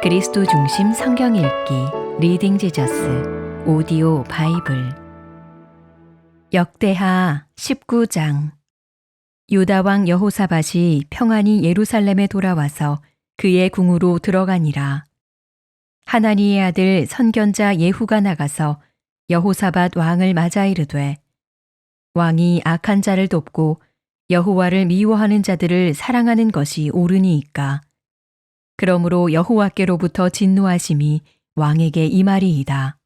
그리스도 중심 성경 읽기 리딩 지저스 오디오 바이블 역대하 19장. 유다 왕 여호사밧이 평안히 예루살렘에 돌아와서 그의 궁으로 들어가니라. 하나니의 아들 선견자 예후가 나가서 여호사밧 왕을 맞아 이르되, 왕이 악한 자를 돕고 여호와를 미워하는 자들을 사랑하는 것이 옳으니이까. 그러므로 여호와께로부터 진노하심이 왕에게 임하리이다.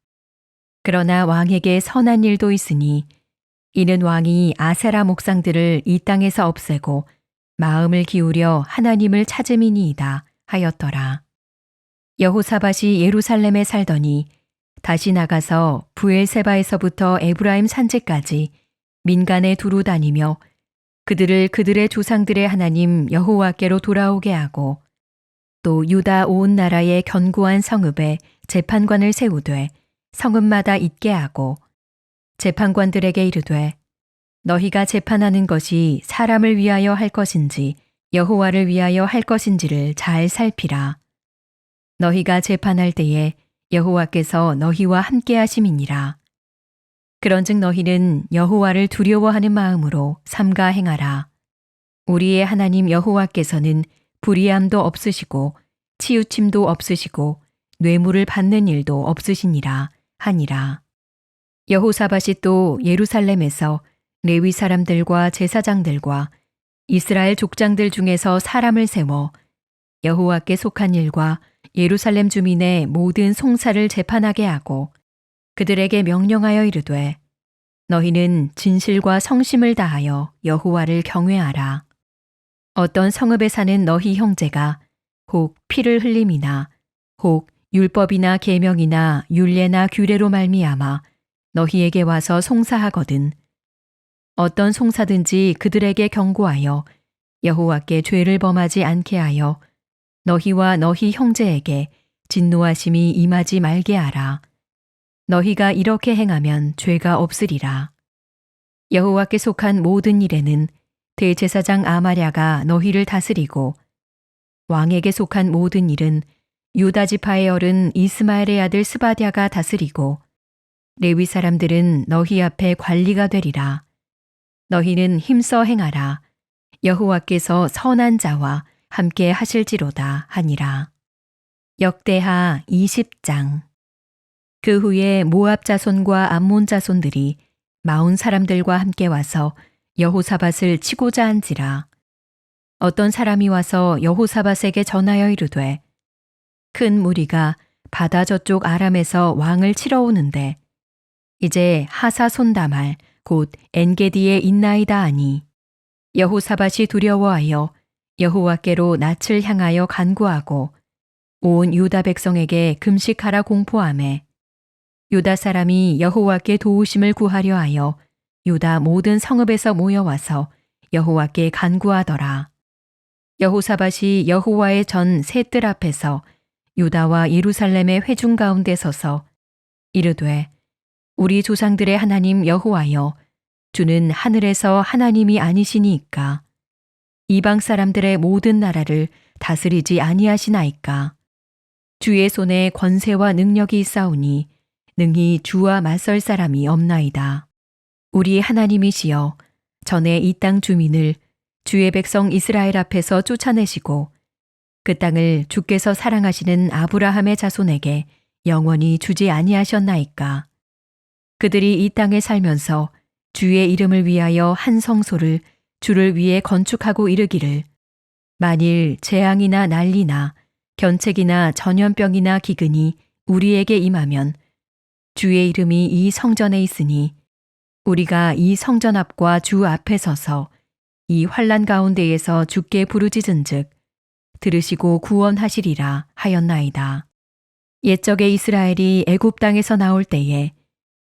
그러나 왕에게 선한 일도 있으니 이는 왕이 아세라 목상들을 이 땅에서 없애고 마음을 기울여 하나님을 찾음이니이다 하였더라. 여호사밧이 예루살렘에 살더니 다시 나가서 부엘세바에서부터 에브라임 산지까지 민간에 두루 다니며 그들을 그들의 조상들의 하나님 여호와께로 돌아오게 하고, 또 유다 온 나라의 견고한 성읍에 재판관을 세우되 성읍마다 있게 하고, 재판관들에게 이르되, 너희가 재판하는 것이 사람을 위하여 할 것인지 여호와를 위하여 할 것인지를 잘 살피라. 너희가 재판할 때에 여호와께서 너희와 함께 하심이니라. 그런즉 너희는 여호와를 두려워하는 마음으로 삼가 행하라. 우리의 하나님 여호와께서는 불의함도 없으시고 치우침도 없으시고 뇌물을 받는 일도 없으시니라 하니라. 여호사밧이 또 예루살렘에서 레위 사람들과 제사장들과 이스라엘 족장들 중에서 사람을 세워 여호와께 속한 일과 예루살렘 주민의 모든 송사를 재판하게 하고, 그들에게 명령하여 이르되, 너희는 진실과 성심을 다하여 여호와를 경외하라. 어떤 성읍에 사는 너희 형제가 혹 피를 흘림이나 혹 율법이나 계명이나 율례나 규례로 말미암아 너희에게 와서 송사하거든 어떤 송사든지 그들에게 경고하여 여호와께 죄를 범하지 않게 하여 너희와 너희 형제에게 진노하심이 임하지 말게 하라. 너희가 이렇게 행하면 죄가 없으리라. 여호와께 속한 모든 일에는 대제사장 아마랴가 너희를 다스리고, 왕에게 속한 모든 일은 유다 지파의 어른 이스마엘의 아들 스바랴가 다스리고, 레위 사람들은 너희 앞에 관리가 되리라. 너희는 힘써 행하라. 여호와께서 선한 자와 함께 하실지로다 하니라. 역대하 20장. 그 후에 모압 자손과 암몬 자손들이 마온 사람들과 함께 와서 여호사밧을 치고자 한지라. 어떤 사람이 와서 여호사밧에게 전하여 이르되, 큰 무리가 바다 저쪽 아람에서 왕을 치러 오는데 이제 하사손다말 곧 엔게디에 있나이다 하니, 여호사밧이 두려워하여 여호와께로 낯을 향하여 간구하고 온 유다 백성에게 금식하라 공포하매, 유다 사람이 여호와께 도우심을 구하려 하여 유다 모든 성읍에서 모여와서 여호와께 간구하더라. 여호사밧이 여호와의 전 셋들 앞에서 유다와 예루살렘의 회중 가운데 서서 이르되, 우리 조상들의 하나님 여호와여, 주는 하늘에서 하나님이 아니시니이까. 이방 사람들의 모든 나라를 다스리지 아니하시나이까. 주의 손에 권세와 능력이 있사오니 능히 주와 맞설 사람이 없나이다. 우리 하나님이시여, 전에 이 땅 주민을 주의 백성 이스라엘 앞에서 쫓아내시고 그 땅을 주께서 사랑하시는 아브라함의 자손에게 영원히 주지 아니하셨나이까. 그들이 이 땅에 살면서 주의 이름을 위하여 한 성소를 주를 위해 건축하고 이르기를, 만일 재앙이나 난리나 견책이나 전염병이나 기근이 우리에게 임하면 주의 이름이 이 성전에 있으니 우리가 이 성전 앞과 주 앞에 서서 이 환난 가운데에서 주께 부르짖은즉 들으시고 구원하시리라 하였나이다. 옛적에 이스라엘이 애굽 땅에서 나올 때에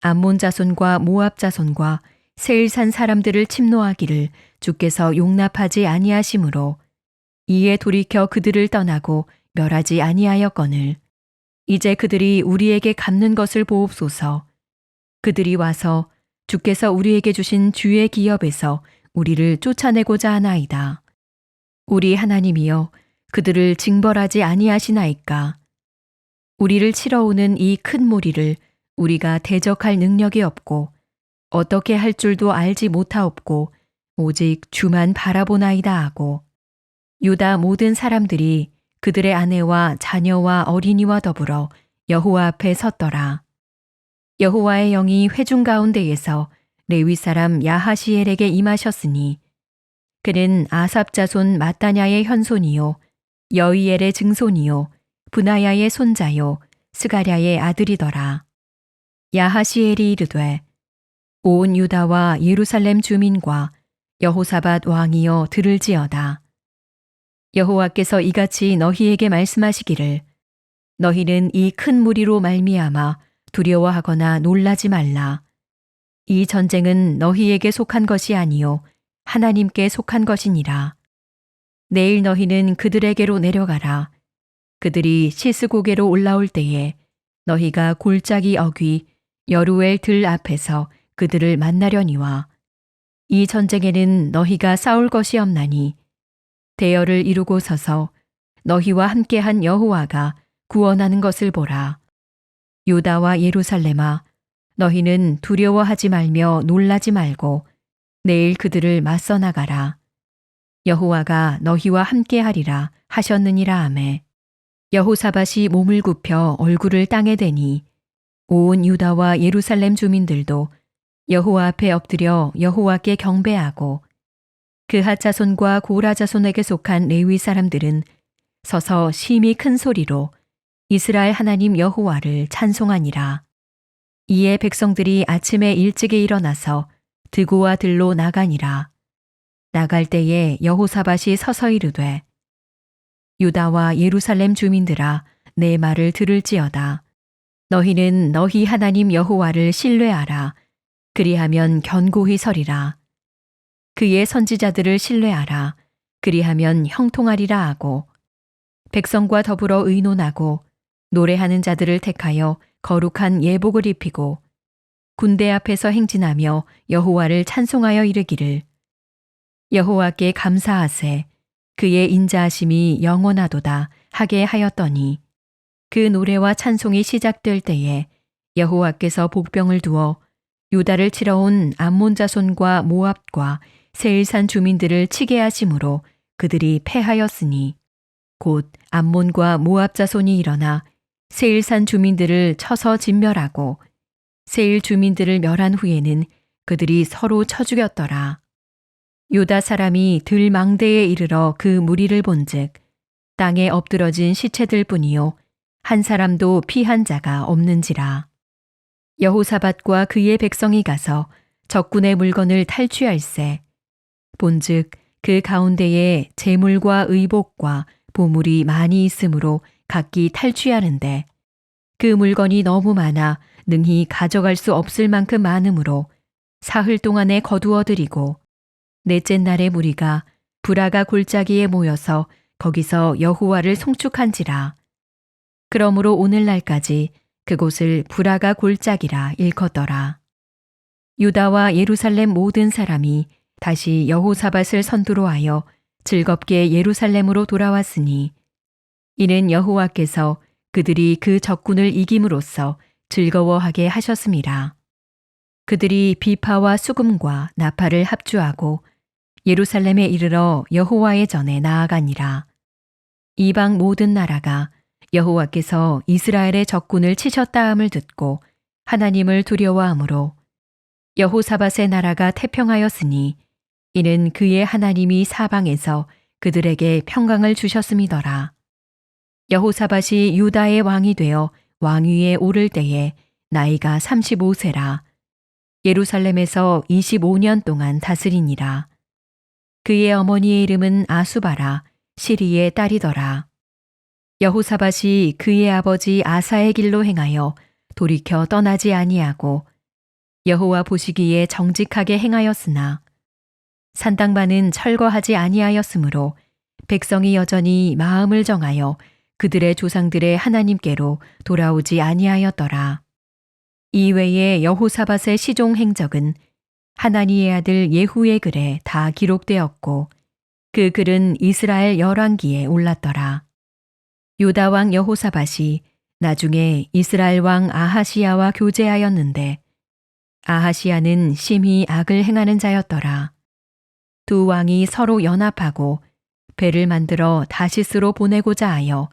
암몬 자손과 모압 자손과 세일산 사람들을 침노하기를 주께서 용납하지 아니하심으로 이에 돌이켜 그들을 떠나고 멸하지 아니하였거늘 이제 그들이 우리에게 갚는 것을 보옵소서. 그들이 와서 주께서 우리에게 주신 주의 기업에서 우리를 쫓아내고자 하나이다. 우리 하나님이여, 그들을 징벌하지 아니하시나이까. 우리를 치러오는 이 큰 무리를 우리가 대적할 능력이 없고 어떻게 할 줄도 알지 못하옵고 오직 주만 바라보나이다 하고 유다 모든 사람들이 그들의 아내와 자녀와 어린이와 더불어 여호와 앞에 섰더라. 여호와의 영이 회중 가운데에서 레위 사람 야하시엘에게 임하셨으니 그는 아삽 자손 마따냐의 현손이요 여이엘의 증손이요 분하야의 손자요 스가랴의 아들이더라. 야하시엘이 이르되 온 유다와 예루살렘 주민과 여호사밧 왕이여 들을지어다. 여호와께서 이같이 너희에게 말씀하시기를 너희는 이 큰 무리로 말미암아 두려워하거나 놀라지 말라. 이 전쟁은 너희에게 속한 것이 아니요 하나님께 속한 것이니라. 내일 너희는 그들에게로 내려가라. 그들이 시스고개로 올라올 때에 너희가 골짜기 어귀 여루엘 들 앞에서 그들을 만나려니와 이 전쟁에는 너희가 싸울 것이 없나니 대열을 이루고 서서 너희와 함께한 여호와가 구원하는 것을 보라. 유다와 예루살렘아 너희는 두려워하지 말며 놀라지 말고 내일 그들을 맞서 나가라. 여호와가 너희와 함께하리라 하셨느니라 하매 여호사밧이 몸을 굽혀 얼굴을 땅에 대니 온 유다와 예루살렘 주민들도 여호와 앞에 엎드려 여호와께 경배하고 그핫 자손과 고라 자손에게 속한 레위 사람들은 서서 심히 큰 소리로 이스라엘 하나님 여호와를 찬송하니라. 이에 백성들이 아침에 일찍이 일어나서 드고와 들로 나가니라. 나갈 때에 여호사밧이 서서 이르되 유다와 예루살렘 주민들아 내 말을 들을지어다. 너희는 너희 하나님 여호와를 신뢰하라. 그리하면 견고히 서리라. 그의 선지자들을 신뢰하라. 그리하면 형통하리라 하고 백성과 더불어 의논하고 노래하는 자들을 택하여 거룩한 예복을 입히고 군대 앞에서 행진하며 여호와를 찬송하여 이르기를 여호와께 감사하세 그의 인자하심이 영원하도다 하게 하였더니 그 노래와 찬송이 시작될 때에 여호와께서 복병을 두어 유다를 치러 온 암몬 자손과 모압과 세일산 주민들을 치게 하심으로 그들이 패하였으니 곧 암몬과 모압 자손이 일어나 세일산 주민들을 쳐서 진멸하고 세일 주민들을 멸한 후에는 그들이 서로 쳐 죽였더라. 유다 사람이 들 망대에 이르러 그 무리를 본즉 땅에 엎드러진 시체들 뿐이요 한 사람도 피한 자가 없는지라. 여호사밧과 그의 백성이 가서 적군의 물건을 탈취할세 본즉 그 가운데에 재물과 의복과 보물이 많이 있으므로 각기 탈취하는데 그 물건이 너무 많아 능히 가져갈 수 없을 만큼 많으므로 사흘 동안에 거두어들이고 넷째 날의 무리가 브라가 골짜기에 모여서 거기서 여호와를 송축한지라. 그러므로 오늘날까지 그곳을 브라가 골짜기라 일컫더라. 유다와 예루살렘 모든 사람이 다시 여호사밧을 선두로 하여 즐겁게 예루살렘으로 돌아왔으니 이는 여호와께서 그들이 그 적군을 이김으로써 즐거워하게 하셨음이라. 그들이 비파와 수금과 나팔을 합주하고 예루살렘에 이르러 여호와의 전에 나아가니라. 이방 모든 나라가 여호와께서 이스라엘의 적군을 치셨다 함을 듣고 하나님을 두려워하므로 여호사밧의 나라가 태평하였으니 이는 그의 하나님이 사방에서 그들에게 평강을 주셨음이더라. 여호사밧이 유다의 왕이 되어 왕위에 오를 때에 나이가 35세라. 예루살렘에서 25년 동안 다스리니라. 그의 어머니의 이름은 아수바라 시리의 딸이더라. 여호사밧이 그의 아버지 아사의 길로 행하여 돌이켜 떠나지 아니하고 여호와 보시기에 정직하게 행하였으나 산당반은 철거하지 아니하였으므로 백성이 여전히 마음을 정하여 그들의 조상들의 하나님께로 돌아오지 아니하였더라. 이외에 여호사밧의 시종 행적은 하나니의 아들 예후의 글에 다 기록되었고 그 글은 이스라엘 열왕기에 올랐더라. 유다 왕 여호사밧이 나중에 이스라엘 왕 아하시야와 교제하였는데 아하시야는 심히 악을 행하는 자였더라. 두 왕이 서로 연합하고 배를 만들어 다시스로 보내고자 하여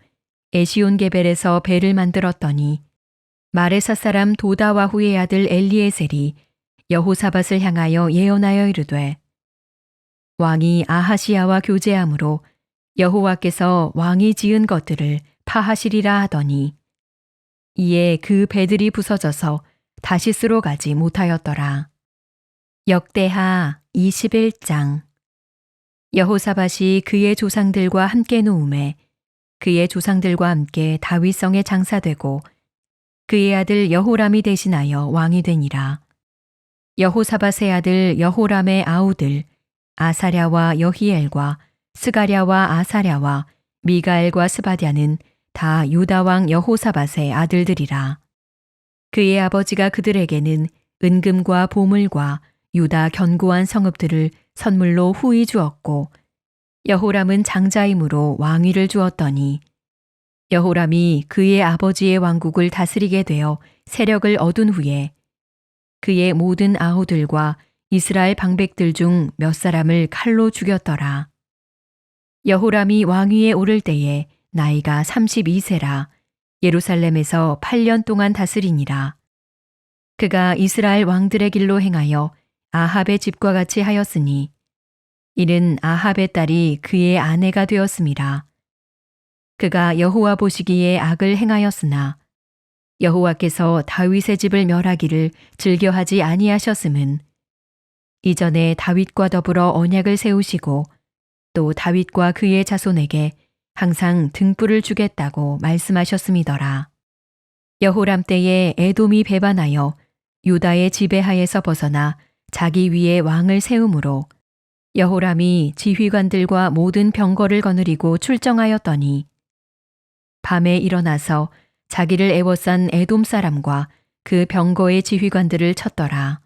에시온게벨에서 배를 만들었더니 마레사 사람 도다와후의 아들 엘리에셀이 여호사밧을 향하여 예언하여 이르되 왕이 아하시야와 교제함으로 여호와께서 왕이 지은 것들을 파하시리라 하더니 이에 그 배들이 부서져서 다시스로 가지 못하였더라. 역대하 21장. 여호사밧이 그의 조상들과 함께 누움에 그의 조상들과 함께 다윗성에 장사되고 그의 아들 여호람이 대신하여 왕이 되니라. 여호사밧의 아들 여호람의 아우들 아사랴와 여히엘과 스가랴와 아사랴와 미가엘과 스바랴는 다 유다 왕 여호사밧의 아들들이라. 그의 아버지가 그들에게는 은금과 보물과 유다 견고한 성읍들을 선물로 후히 주었고 여호람은 장자이므로 왕위를 주었더니 여호람이 그의 아버지의 왕국을 다스리게 되어 세력을 얻은 후에 그의 모든 아우들과 이스라엘 방백들 중 몇 사람을 칼로 죽였더라. 여호람이 왕위에 오를 때에 나이가 32세라 예루살렘에서 8년 동안 다스리니라. 그가 이스라엘 왕들의 길로 행하여 아합의 집과 같이 하였으니 이는 아합의 딸이 그의 아내가 되었음이라. 그가 여호와 보시기에 악을 행하였으나 여호와께서 다윗의 집을 멸하기를 즐겨하지 아니하셨음은 이전에 다윗과 더불어 언약을 세우시고 또 다윗과 그의 자손에게 항상 등불을 주겠다고 말씀하셨음이더라. 여호람 때에 에돔이 배반하여 유다의 지배하에서 벗어나 자기 위에 왕을 세우므로 여호람이 지휘관들과 모든 병거를 거느리고 출정하였더니 밤에 일어나서 자기를 애워싼 에돔 사람과 그 병거의 지휘관들을 쳤더라.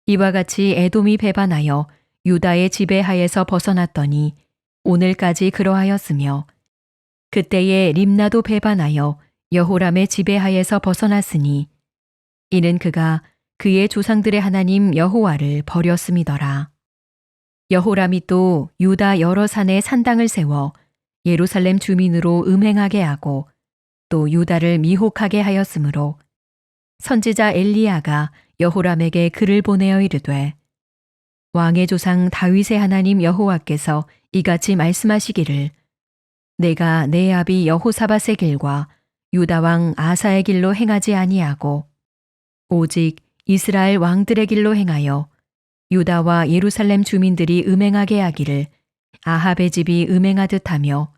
이와 같이 에돔이 배반하여 유다의 지배하에서 벗어났더니 오늘까지 그러하였으며 그때에 림나도 배반하여 여호람의 지배하에서 벗어났으니 이는 그가 그의 조상들의 하나님 여호와를 버렸음이더라. 여호람이 또 유다 여러 산에 산당을 세워 예루살렘 주민으로 음행하게 하고 또 유다를 미혹하게 하였으므로 선지자 엘리야가 여호람에게 글을 보내어 이르되 왕의 조상 다윗의 하나님 여호와께서 이같이 말씀하시기를 내가 내 아비 여호사밧의 길과 유다 왕 아사의 길로 행하지 아니하고 오직 이스라엘 왕들의 길로 행하여 유다와 예루살렘 주민들이 음행하게 하기를 아합의 집이 음행하듯 하며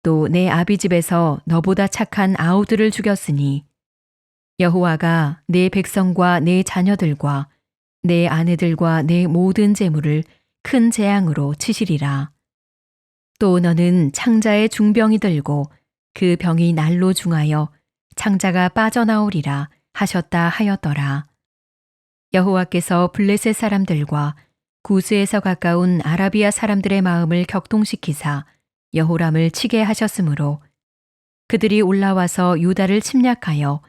또 내 아비 집에서 너보다 착한 아우들을 죽였으니 여호와가 내 백성과 내 자녀들과 내 아내들과 내 모든 재물을 큰 재앙으로 치시리라. 또 너는 창자의 중병이 들고 그 병이 날로 중하여 창자가 빠져나오리라 하셨다 하였더라. 여호와께서 블레셋 사람들과 구스에서 가까운 아라비아 사람들의 마음을 격동시키사 여호람을 치게 하셨으므로 그들이 올라와서 유다를 침략하여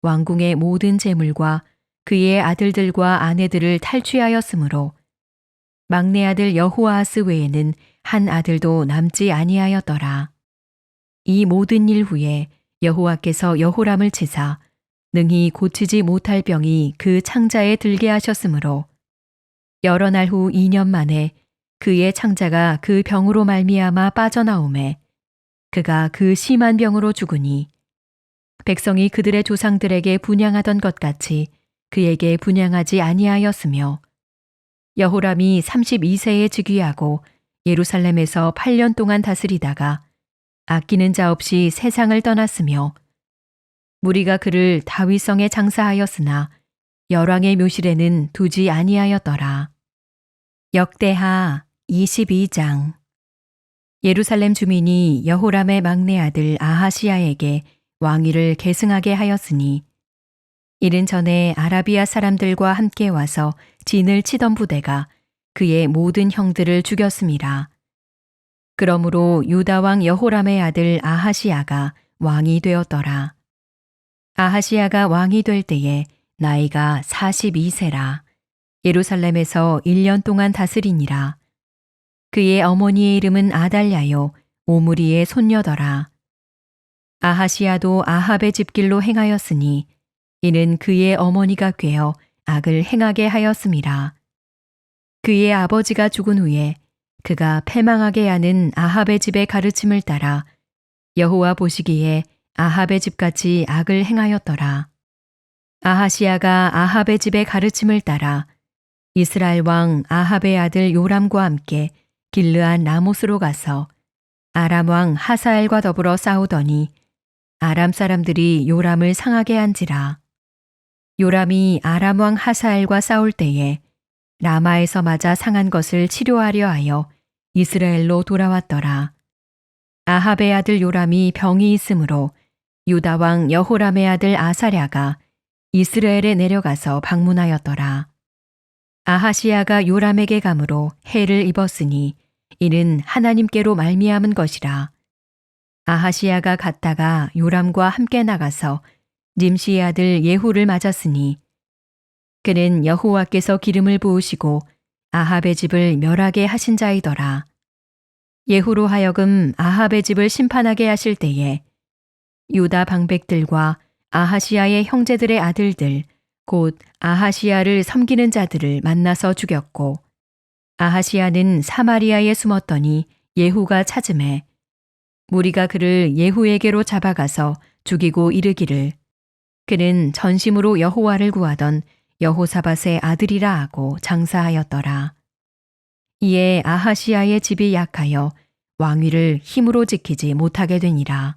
왕궁의 모든 재물과 그의 아들들과 아내들을 탈취하였으므로 막내 아들 여호아하스 외에는 한 아들도 남지 아니하였더라. 이 모든 일 후에 여호와께서 여호람을 치사 능히 고치지 못할 병이 그 창자에 들게 하셨으므로 여러 날 후 2년 만에 그의 창자가 그 병으로 말미암아 빠져나오매 그가 그 심한 병으로 죽으니 백성이 그들의 조상들에게 분향하던 것 같이 그에게 분향하지 아니하였으며 여호람이 32세에 즉위하고 예루살렘에서 8년 동안 다스리다가 아끼는 자 없이 세상을 떠났으며 무리가 그를 다윗성에 장사하였으나 열왕의 묘실에는 두지 아니하였더라. 역대하 22장. 예루살렘 주민이 여호람의 막내 아들 아하시야에게 왕위를 계승하게 하였으니 이른 전에 아라비아 사람들과 함께 와서 진을 치던 부대가 그의 모든 형들을 죽였음이라. 그러므로 유다 왕 여호람의 아들 아하시야가 왕이 되었더라. 아하시야가 왕이 될 때에 나이가 42세라. 예루살렘에서 1년 동안 다스리니라. 그의 어머니의 이름은 아달랴요 오므리의 손녀더라. 아하시야도 아합의 집길로 행하였으니 이는 그의 어머니가 꾀어 악을 행하게 하였음이라. 그의 아버지가 죽은 후에 그가 패망하게 하는 아합의 집의 가르침을 따라 여호와 보시기에 아합의 집같이 악을 행하였더라. 아하시야가 아합의 집의 가르침을 따라 이스라엘 왕 아합의 아들 요람과 함께 길르앗 라못으로 가서 아람 왕 하사엘과 더불어 싸우더니 아람 사람들이 요람을 상하게 한지라. 요람이 아람 왕 하사엘과 싸울 때에 라마에서 맞아 상한 것을 치료하려 하여 이스라엘로 돌아왔더라. 아합의 아들 요람이 병이 있으므로 유다 왕 여호람의 아들 아사랴가 이스라엘에 내려가서 방문하였더라. 아하시야가 요람에게 감으로 해를 입었으니 이는 하나님께로 말미암은 것이라. 아하시야가 갔다가 요람과 함께 나가서 nim시의 아들 예후를 맞았으니 그는 여호와께서 기름을 부으시고 아합의 집을 멸하게 하신 자이더라. 예후로 하여금 아합의 집을 심판하게 하실 때에 유다 방백들과 아하시야의 형제들의 아들들 곧 아하시야를 섬기는 자들을 만나서 죽였고 아하시야는 사마리아에 숨었더니 예후가 찾음에 무리가 그를 예후에게로 잡아가서 죽이고 이르기를 그는 전심으로 여호와를 구하던 여호사밧의 아들이라 하고 장사하였더라. 이에 아하시야의 집이 약하여 왕위를 힘으로 지키지 못하게 되니라.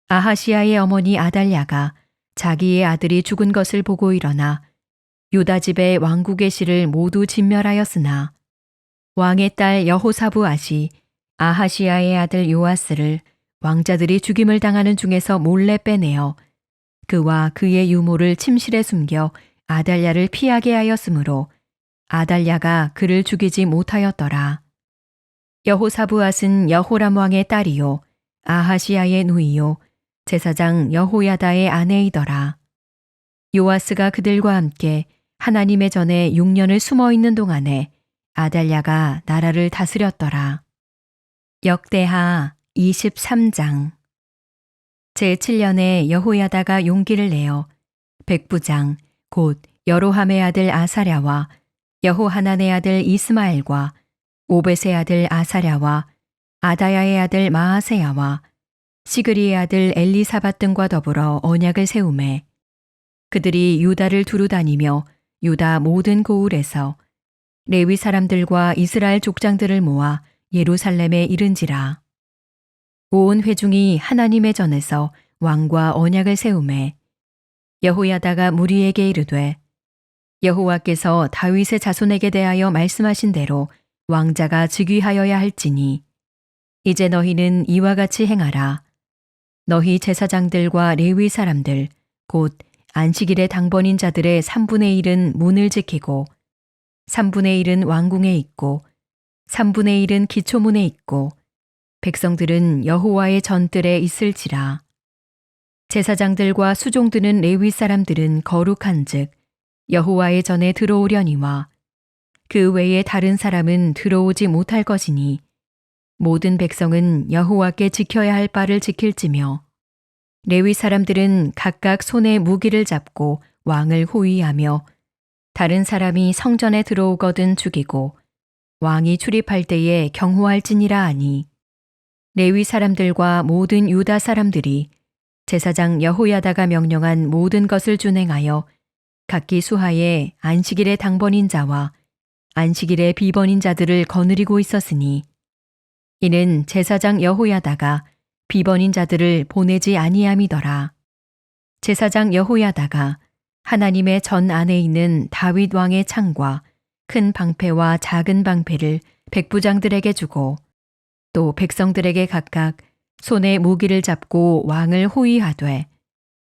아하시야의 어머니 아달랴가 자기의 아들이 죽은 것을 보고 일어나 유다 집의 왕국의 실을 모두 진멸하였으나 왕의 딸 여호사부앗이 아하시야의 아들 요아스를 왕자들이 죽임을 당하는 중에서 몰래 빼내어 그와 그의 유모를 침실에 숨겨 아달랴를 피하게 하였으므로 아달랴가 그를 죽이지 못하였더라. 여호사부앗은 여호람 왕의 딸이요 아하시야의 누이요 제사장 여호야다의 아내이더라. 요아스가 그들과 함께 하나님의 전에 6년을 숨어 있는 동안에 아달랴가 나라를 다스렸더라. 역대하 23장 제7년에 여호야다가 용기를 내어 백부장 곧 여로함의 아들 아사랴와 여호하난의 아들 이스마엘과 오벳의 아들 아사랴와 아다야의 아들 마아세야와 시그리의 아들 엘리사밧 등과 더불어 언약을 세우매 그들이 유다를 두루 다니며 유다 모든 고을에서 레위 사람들과 이스라엘 족장들을 모아 예루살렘에 이른지라. 온 회중이 하나님의 전에서 왕과 언약을 세우매 여호야다가 무리에게 이르되 여호와께서 다윗의 자손에게 대하여 말씀하신 대로 왕자가 즉위하여야 할지니 이제 너희는 이와 같이 행하라. 너희 제사장들과 레위 사람들 곧 안식일의 당번인 자들의 3분의 1은 문을 지키고 3분의 1은 왕궁에 있고 3분의 1은 기초문에 있고 백성들은 여호와의 전뜰에 있을지라. 제사장들과 수종드는 레위 사람들은 거룩한즉 여호와의 전에 들어오려니와 그 외에 다른 사람은 들어오지 못할 것이니 모든 백성은 여호와께 지켜야 할 바를 지킬지며 레위 사람들은 각각 손에 무기를 잡고 왕을 호위하며 다른 사람이 성전에 들어오거든 죽이고 왕이 출입할 때에 경호할지니라 하니 레위 사람들과 모든 유다 사람들이 제사장 여호야다가 명령한 모든 것을 준행하여 각기 수하에 안식일의 당번인 자와 안식일의 비번인 자들을 거느리고 있었으니 이는 제사장 여호야다가 비번인 자들을 보내지 아니함이더라. 제사장 여호야다가 하나님의 전 안에 있는 다윗 왕의 창과 큰 방패와 작은 방패를 백부장들에게 주고 또 백성들에게 각각 손에 무기를 잡고 왕을 호위하되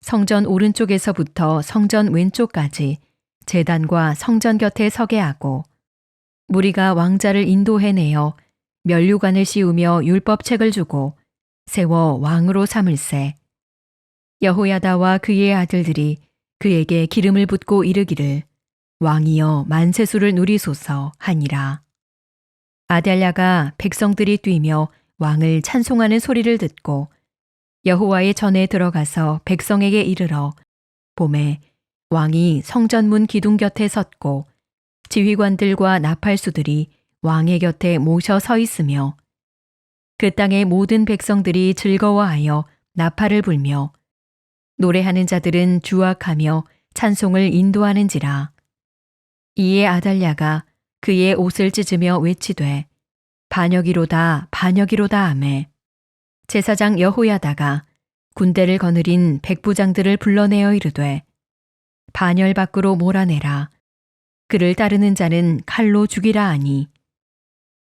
성전 오른쪽에서부터 성전 왼쪽까지 제단과 성전 곁에 서게 하고 무리가 왕자를 인도해내어 면류관을 씌우며 율법책을 주고 세워 왕으로 삼을세. 여호야다와 그의 아들들이 그에게 기름을 붓고 이르기를 왕이여 만세수를 누리소서 하니라. 아달랴가 백성들이 뛰며 왕을 찬송하는 소리를 듣고 여호와의 전에 들어가서 백성에게 이르러 봄에 왕이 성전문 기둥 곁에 섰고 지휘관들과 나팔수들이 왕의 곁에 모셔 서 있으며 그 땅의 모든 백성들이 즐거워하여 나팔을 불며 노래하는 자들은 주악하며 찬송을 인도하는지라. 이에 아달랴가 그의 옷을 찢으며 외치되 반역이로다 반역이로다 하매 제사장 여호야다가 군대를 거느린 백부장들을 불러내어 이르되 반열 밖으로 몰아내라. 그를 따르는 자는 칼로 죽이라 하니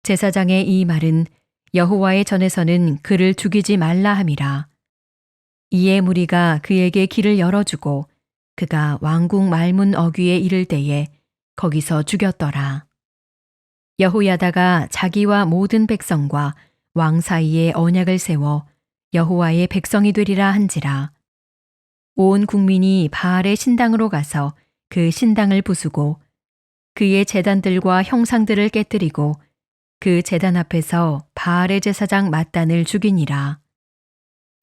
제사장의 이 말은 여호와의 전에서는 그를 죽이지 말라 함이라. 이에 무리가 그에게 길을 열어주고 그가 왕궁 말문 어귀에 이를 때에 거기서 죽였더라. 여호야다가 자기와 모든 백성과 왕 사이에 언약을 세워 여호와의 백성이 되리라 한지라. 온 국민이 바알의 신당으로 가서 그 신당을 부수고 그의 제단들과 형상들을 깨뜨리고 그 제단 앞에서 바알의 제사장 mat단을 죽이니라.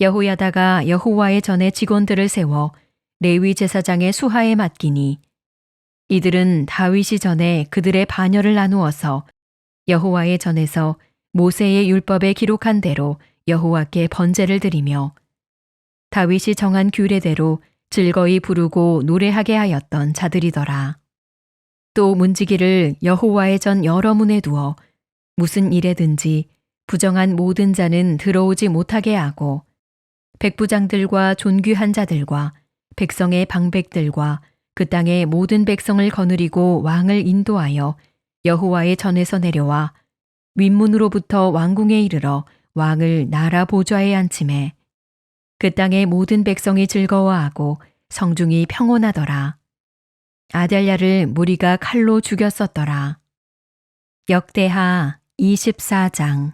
여호야다가 여호와의 전에 직원들을 세워 레위 제사장의 수하에 맡기니 이들은 다윗이 전에 그들의 반열을 나누어서 여호와의 전에서 모세의 율법에 기록한 대로 여호와께 번제를 드리며 다윗이 정한 규례대로 즐거이 부르고 노래하게 하였던 자들이더라. 또 문지기를 여호와의 전 여러 문에 두어 무슨 일에든지 부정한 모든 자는 들어오지 못하게 하고 백부장들과 존귀한 자들과 백성의 방백들과 그 땅의 모든 백성을 거느리고 왕을 인도하여 여호와의 전에서 내려와 윗문으로부터 왕궁에 이르러 왕을 나라 보좌에 앉히매 그 땅의 모든 백성이 즐거워하고 성중이 평온하더라. 아달랴를 무리가 칼로 죽였었더라. 역대하 24장.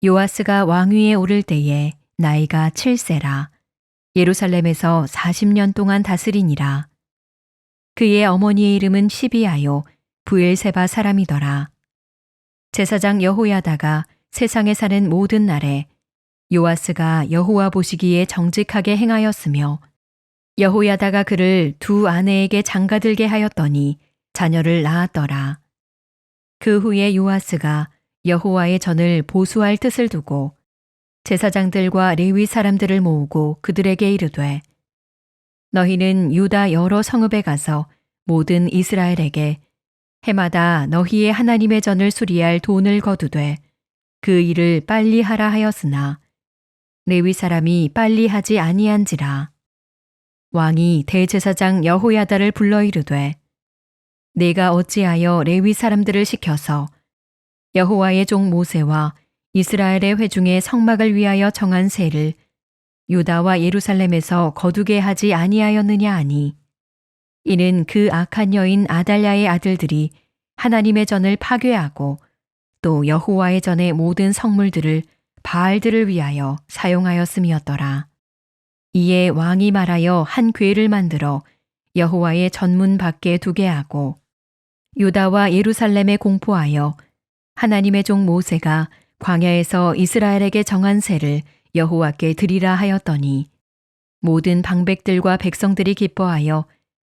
요아스가 왕위에 오를 때에 나이가 7세라. 예루살렘에서 40년 동안 다스리니라. 그의 어머니의 이름은 시비아요 부엘세바 사람이더라. 제사장 여호야다가 세상에 사는 모든 날에 요아스가 여호와 보시기에 정직하게 행하였으며 여호야다가 그를 두 아내에게 장가들게 하였더니 자녀를 낳았더라. 그 후에 요아스가 여호와의 전을 보수할 뜻을 두고 제사장들과 레위 사람들을 모으고 그들에게 이르되 너희는 유다 여러 성읍에 가서 모든 이스라엘에게 해마다 너희의 하나님의 전을 수리할 돈을 거두되 그 일을 빨리 하라 하였으나 레위 사람이 빨리 하지 아니한지라. 왕이 대제사장 여호야다를 불러 이르되 내가 어찌하여 레위 사람들을 시켜서 여호와의 종 모세와 이스라엘의 회중의 성막을 위하여 정한 세를 유다와 예루살렘에서 거두게 하지 아니하였느냐 하니 이는 그 악한 여인 아달랴의 아들들이 하나님의 전을 파괴하고 또 여호와의 전의 모든 성물들을 바알들을 위하여 사용하였음이었더라. 이에 왕이 말하여 한 궤를 만들어 여호와의 전문 밖에 두게 하고 유다와 예루살렘에 공포하여 하나님의 종 모세가 광야에서 이스라엘에게 정한 세를 여호와께 드리라 하였더니 모든 방백들과 백성들이 기뻐하여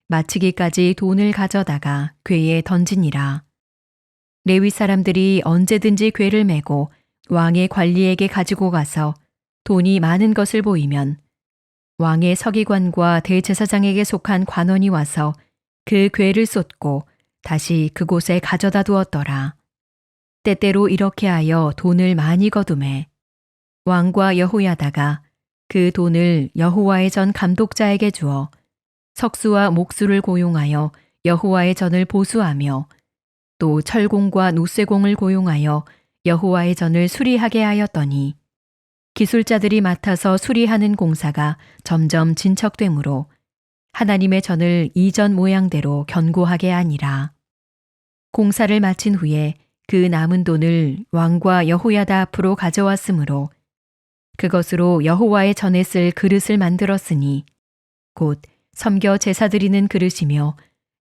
마치기까지 돈을 가져다가 궤에 던지니라. 레위 사람들이 언제든지 궤를 메고 왕의 관리에게 가지고 가서 돈이 많은 것을 보이면 왕의 서기관과 대제사장에게 속한 관원이 와서 그 궤를 쏟고 다시 그곳에 가져다 두었더라. 때때로 이렇게 하여 돈을 많이 거두매 왕과 여호야다가 그 돈을 여호와의 전 감독자에게 주어 석수와 목수를 고용하여 여호와의 전을 보수하며 또 철공과 노쇠공을 고용하여 여호와의 전을 수리하게 하였더니 기술자들이 맡아서 수리하는 공사가 점점 진척되므로 하나님의 전을 이전 모양대로 견고하게 하니라. 공사를 마친 후에 그 남은 돈을 왕과 여호야다 앞으로 가져왔으므로 그것으로 여호와의 전에 쓸 그릇을 만들었으니 곧 섬겨 제사 드리는 그릇이며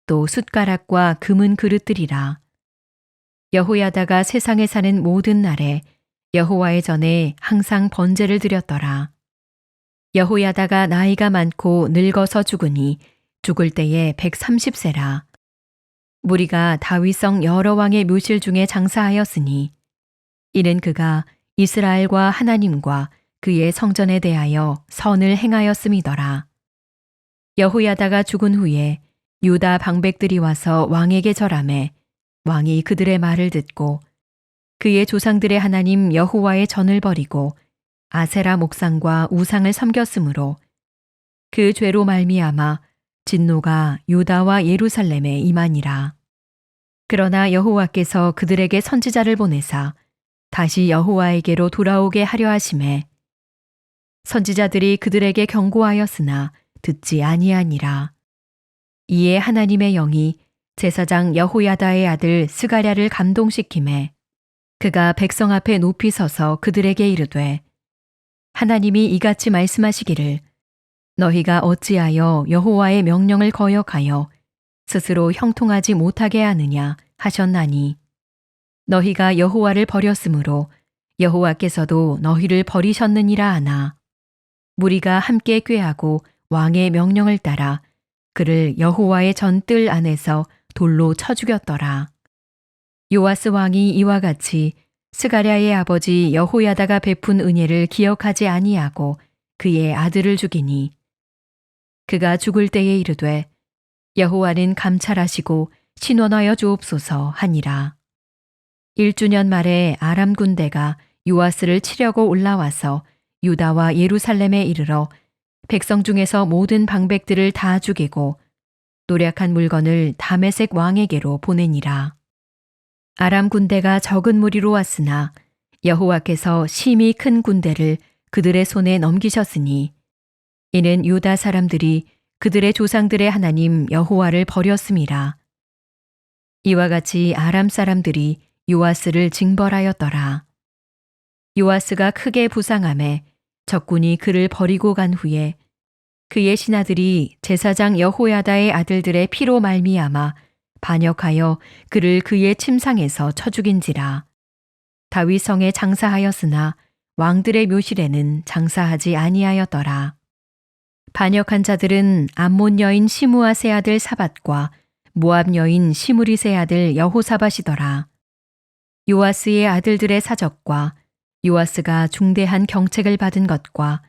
또 숟가락과 금은 그릇들이라. 여호야다가 세상에 사는 모든 날에 여호와의 전에 항상 번제를 드렸더라. 여호야다가 나이가 많고 늙어서 죽으니 죽을 때에 130세라. 무리가 다윗성 여러 왕의 묘실 중에 장사하였으니 이는 그가 이스라엘과 하나님과 그의 성전에 대하여 선을 행하였음이더라. 여호야다가 죽은 후에 유다 방백들이 와서 왕에게 절하매 왕이 그들의 말을 듣고 그의 조상들의 하나님 여호와의 전을 버리고 아세라 목상과 우상을 섬겼으므로 그 죄로 말미암아 진노가 유다와 예루살렘에 임하니라. 그러나 여호와께서 그들에게 선지자를 보내사 다시 여호와에게로 돌아오게 하려 하심에 선지자들이 그들에게 경고하였으나 듣지 아니하니라. 이에 하나님의 영이 제사장 여호야다의 아들 스가랴를 감동시키매 그가 백성 앞에 높이 서서 그들에게 이르되 하나님이 이같이 말씀하시기를 너희가 어찌하여 여호와의 명령을 거역하여 스스로 형통하지 못하게 하느냐 하셨나니 너희가 여호와를 버렸으므로 여호와께서도 너희를 버리셨느니라 하나 무리가 함께 꾀하고 왕의 명령을 따라 그를 여호와의 전뜰 안에서 돌로 쳐 죽였더라. 요아스 왕이 이와 같이 스가랴의 아버지 여호야다가 베푼 은혜를 기억하지 아니하고 그의 아들을 죽이니 그가 죽을 때에 이르되 여호와는 감찰하시고 신원하여 주옵소서 하니라. 1주년 말에 아람 군대가 요아스를 치려고 올라와서 유다와 예루살렘에 이르러 백성 중에서 모든 방백들을 다 죽이고 노략한 물건을 다메섹 왕에게로 보내니라. 아람 군대가 적은 무리로 왔으나 여호와께서 심히 큰 군대를 그들의 손에 넘기셨으니 이는 유다 사람들이 그들의 조상들의 하나님 여호와를 버렸음이라. 이와 같이 아람 사람들이 요아스를 징벌하였더라. 요아스가 크게 부상함에 적군이 그를 버리고 간 후에 그의 신하들이 제사장 여호야다의 아들들의 피로 말미암아 반역하여 그를 그의 침상에서 쳐 죽인지라. 다윗 성에 장사하였으나 왕들의 묘실에는 장사하지 아니하였더라. 반역한 자들은 암몬 여인 시므아세 아들 사밧과 모압 여인 시므리세 아들 여호사밧이더라. 요아스의 아들들의 사적과 요아스가 중대한 경책을 받은 것과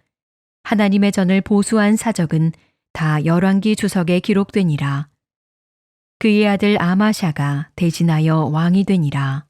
하나님의 전을 보수한 사적은 다 열왕기 주석에 기록되니라. 그의 아들 아마샤가 대신하여 왕이 되니라.